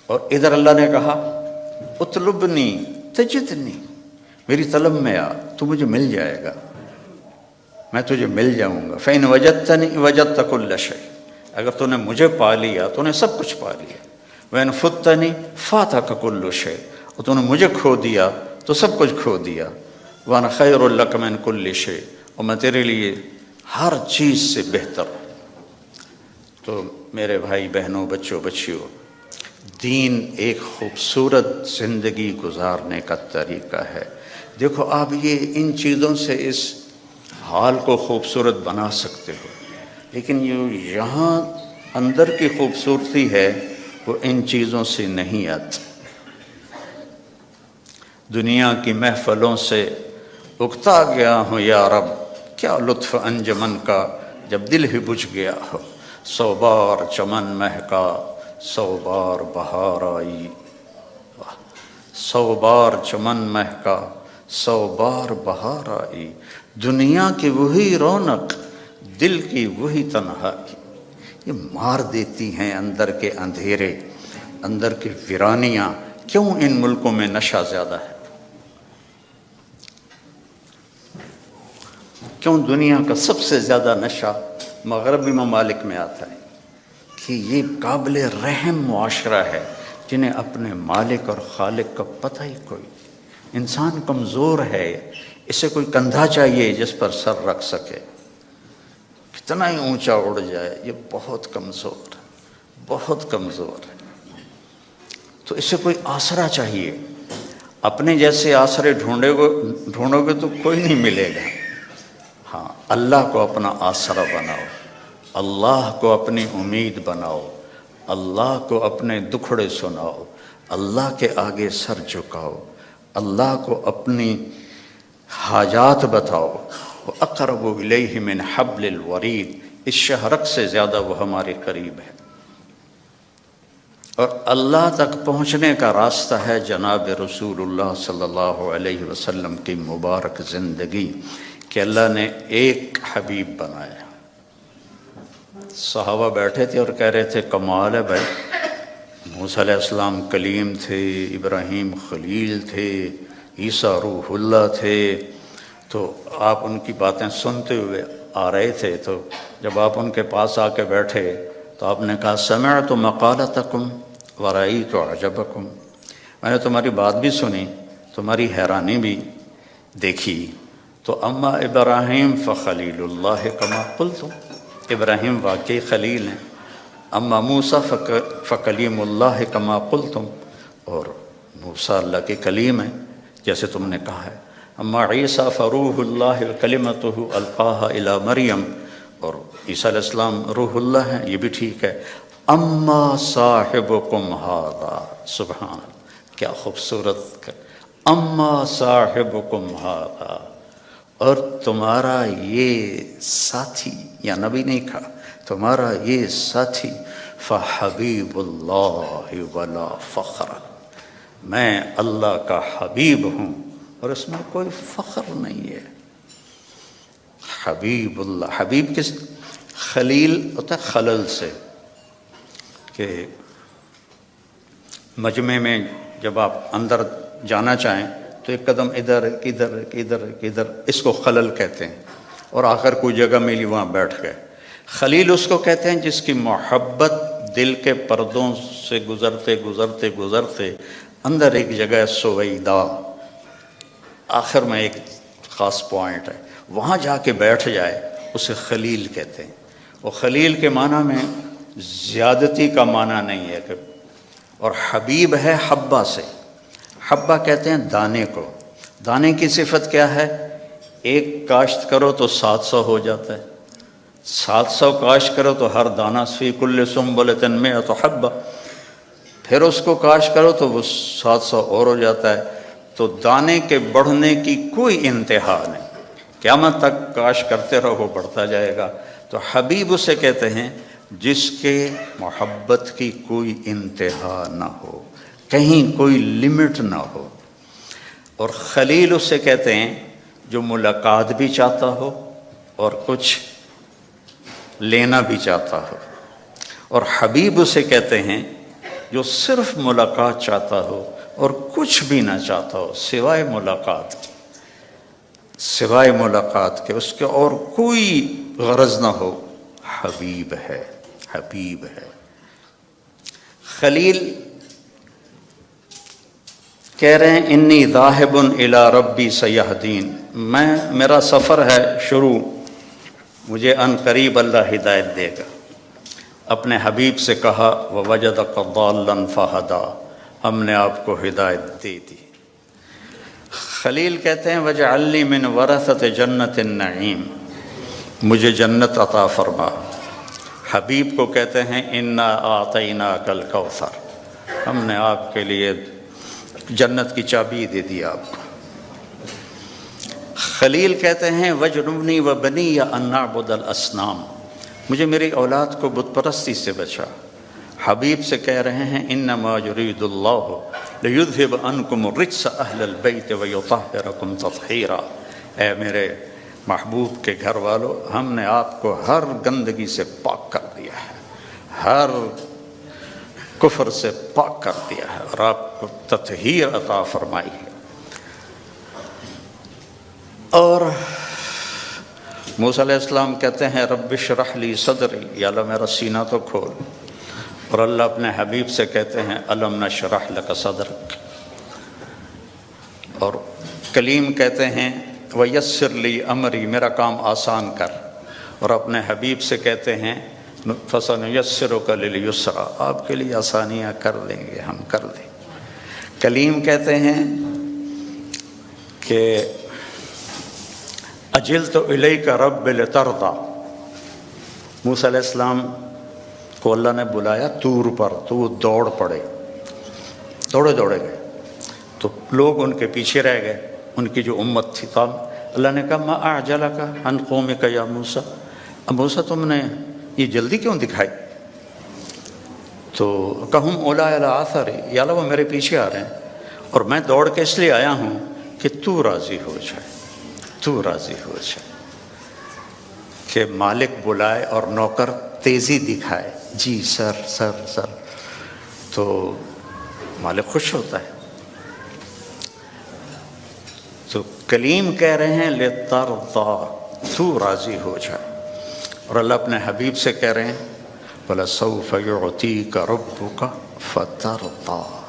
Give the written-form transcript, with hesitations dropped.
اور ادھر اللہ نے کہا اطلبنی تجدنی، میری طلب میں آ، تو مجھے مل جائے گا، میں تجھے مل جاؤں گا۔ فإن وجدتنی وجدت کل شیء، اگر تو نے مجھے پا لیا تو نے سب کچھ پا لیا۔ وإن فتنی فاتک کل شیء، اور تو نے مجھے کھو دیا تو سب کچھ کھو دیا۔ وأنا خیر لک من کل شیء، اور میں تیرے لیے ہر چیز سے بہتر ہوں۔ تو میرے بھائی بہنوں، بچوں بچیوں، دین ایک خوبصورت زندگی گزارنے کا طریقہ ہے۔ دیکھو آپ یہ ان چیزوں سے اس حال کو خوبصورت بنا سکتے ہو، لیکن یہاں اندر کی خوبصورتی ہے وہ ان چیزوں سے نہیں آتی۔ دنیا کی محفلوں سے اکتا گیا ہوں یا رب، کیا لطف انجمن کا جب دل ہی بجھ گیا ہو۔ 100 بار چمن مہکا 100 بار بہار آئی، 100 بار چمن مہکا 100 بار بہار آئی، دنیا کی وہی رونق دل کی وہی تنہائی۔ یہ مار دیتی ہیں اندر کے اندھیرے، اندر کی ویرانیاں۔ کیوں ان ملکوں میں نشہ زیادہ ہے؟ کیوں دنیا کا سب سے زیادہ نشہ مغربی ممالک میں آتا ہے؟ کہ یہ قابل رحم معاشرہ ہے جنہیں اپنے مالک اور خالق کا پتہ ہی کوئی۔ انسان کمزور ہے، اسے کوئی کندھا چاہیے جس پر سر رکھ سکے، کتنا ہی اونچا اڑ جائے، یہ بہت کمزور ہے، بہت کمزور ہے۔ تو اسے کوئی آسرا چاہیے۔ اپنے جیسے آسرے ڈھونڈو گے تو کوئی نہیں ملے گا۔ ہاں، اللہ کو اپنا آسرا بناؤ، اللہ کو اپنی امید بناؤ، اللہ کو اپنے دکھڑے سناؤ، اللہ کے آگے سر جھکاؤ، اللہ کو اپنی حاجات بتاؤ۔ وَأَقْرَبُ إِلَيْهِ مِنْ حَبْلِ الْوَرِيدِ، اس شہرک سے زیادہ وہ ہمارے قریب ہے۔ اور اللہ تک پہنچنے کا راستہ ہے جناب رسول اللہ صلی اللہ علیہ وسلم کی مبارک زندگی، کہ اللہ نے ایک حبیب بنایا۔ صحابہ بیٹھے تھے اور کہہ رہے تھے کمال ہے بھائی، موسیٰ علیہ السلام کلیم تھے، ابراہیم خلیل تھے، عیسیٰ روح اللہ تھے۔ تو آپ ان کی باتیں سنتے ہوئے آ رہے تھے، تو جب آپ ان کے پاس آ کے بیٹھے تو آپ نے کہا سمعت مقالتکم ورأیت عجبکم، میں نے تمہاری بات بھی سنی، تمہاری حیرانی بھی دیکھی۔ تو اما ابراہیم فخلیل اللہ کما قلتم، ابراہیم واقعی خلیل ہیں۔ اما موسیٰ فکلیم اللہ کما قلتم، اور موسیٰ اللہ کے کلیم ہیں جیسے تم نے کہا ہے۔ اما عیسیٰ فروح اللہ کلمتہ القاہا الی مریم، اور عیسیٰ علیہ السلام روح اللہ ہیں، یہ بھی ٹھیک ہے۔ اما صاحبکم ھذا، سبحان اللہ، کیا خوبصورت۔ اما صاحبکم ھذا، اور تمہارا یہ ساتھی، یا نبی نہیں کہا، تمہارا یہ ساتھی، فحبیب اللہ ولا فخر، میں اللہ کا حبیب ہوں اور اس میں کوئی فخر نہیں ہے۔ حبیب اللہ، حبیب کس؟ خلیل ہوتا ہے خلل سے، کہ مجمع میں جب آپ اندر جانا چاہیں تو ایک قدم ادھر ادھر ادھر ادھر، اس کو خلل کہتے ہیں، اور آخر کوئی جگہ ملی وہاں بیٹھ گئے۔ خلیل اس کو کہتے ہیں جس کی محبت دل کے پردوں سے گزرتے گزرتے گزرتے اندر ایک جگہ سویدہ، آخر میں ایک خاص پوائنٹ ہے، وہاں جا کے بیٹھ جائے، اسے خلیل کہتے ہیں۔ وہ خلیل کے معنی میں زیادتی کا معنی نہیں ہے کہ، اور حبیب ہے حبہ سے، حبہ کہتے ہیں دانے کو۔ دانے کی صفت کیا ہے؟ ایک کاشت کرو تو 700 ہو جاتا ہے، 700 کاشت کرو تو ہر دانہ فی کل سنبلۃ مئۃ حبہ، پھر اس کو کاشت کرو تو وہ 700 اور ہو جاتا ہے۔ تو دانے کے بڑھنے کی کوئی انتہا نہیں، قیامت تک کاشت کرتے رہو، بڑھتا جائے گا۔ تو حبیب اسے کہتے ہیں جس کے محبت کی کوئی انتہا نہ ہو، کہیں کوئی لمٹ نہ ہو۔ اور خلیل اسے کہتے ہیں جو ملاقات بھی چاہتا ہو اور کچھ لینا بھی چاہتا ہو۔ اور حبیب اسے کہتے ہیں جو صرف ملاقات چاہتا ہو اور کچھ بھی نہ چاہتا ہو سوائے ملاقات کے، سوائے ملاقات کے، اس کے اور کوئی غرض نہ ہو، حبیب ہے، حبیب ہے۔ خلیل کہہ رہے ہیں انی ذاہب الی ربی سیہدین، میرا سفر ہے شروع، مجھے ان قریب اللہ ہدایت دے گا۔ اپنے حبیب سے کہا ووجدک ضالا فہدی، ہم نے آپ کو ہدایت دے دی۔ خلیل کہتے ہیں وجعلنی من ورثۃ جنت النعیم، مجھے جنت عطا فرما۔ حبیب کو کہتے ہیں انا اعطیناک الکوثر، ہم نے آپ کے لیے جنت کی چابی دے دی آپ کو۔ خلیل کہتے ہیں وجنبنی وبنی ان نعبد الاصنام، مجھے میری اولاد کو بت پرستی سے بچا۔ حبیب سے کہہ رہے ہیں انما یرید اللہ لیذھب عنکم الرجس اہل البیت ویطہرکم تطہیرا، اے میرے محبوب کے گھر والو، ہم نے آپ کو ہر گندگی سے پاک کر دیا ہے، ہر کفر سے پاک کر دیا ہے، اور آپ کو تطہیر عطا فرمائی ہے۔ اور موسیٰ علیہ السلام کہتے ہیں رب اشرح لی صدری، یا اللہ میرا سینہ تو کھول، اور اللہ اپنے حبیب سے کہتے ہیں الم نشرح لک صدرک۔ اور کلیم کہتے ہیں ویسر لی امری، میرا کام آسان کر، اور اپنے حبیب سے کہتے ہیں فسنیسرک للیسرا، آپ کے لیے آسانیاں کر دیں گے، ہم کر دیں۔ کلیم کہتے ہیں کہ اجلت الیک رب لترضی، موسیٰ علیہ السلام کو اللہ نے بلایا طور پر، تو وہ دوڑ پڑے، دوڑے گئے، تو لوگ ان کے پیچھے رہ گئے، ان کی جو امت تھی۔ تب اللہ نے کہا ما اعجلک عن قومک یا موسیٰ، اب موسیٰ تم نے یہ جلدی کیوں دکھائی؟ تو کہم اولی علی آثری، یا اللہ وہ میرے پیچھے آ رہے ہیں، اور میں دوڑ کے اس لیے آیا ہوں کہ تو راضی ہو جائے، تو راضی ہو جائے، کہ مالک بلائے اور نوکر تیزی دکھائے، جی سر سر سر، تو مالک خوش ہوتا ہے۔ تو کلیم کہہ رہے ہیں لترضی، تو راضی ہو جائے، اور اللہ اپنے حبیب سے کہہ رہے ہیں وَلَسَوْفَ يُعْطِيكَ رَبُّكَ فَتَرْضَىٰ،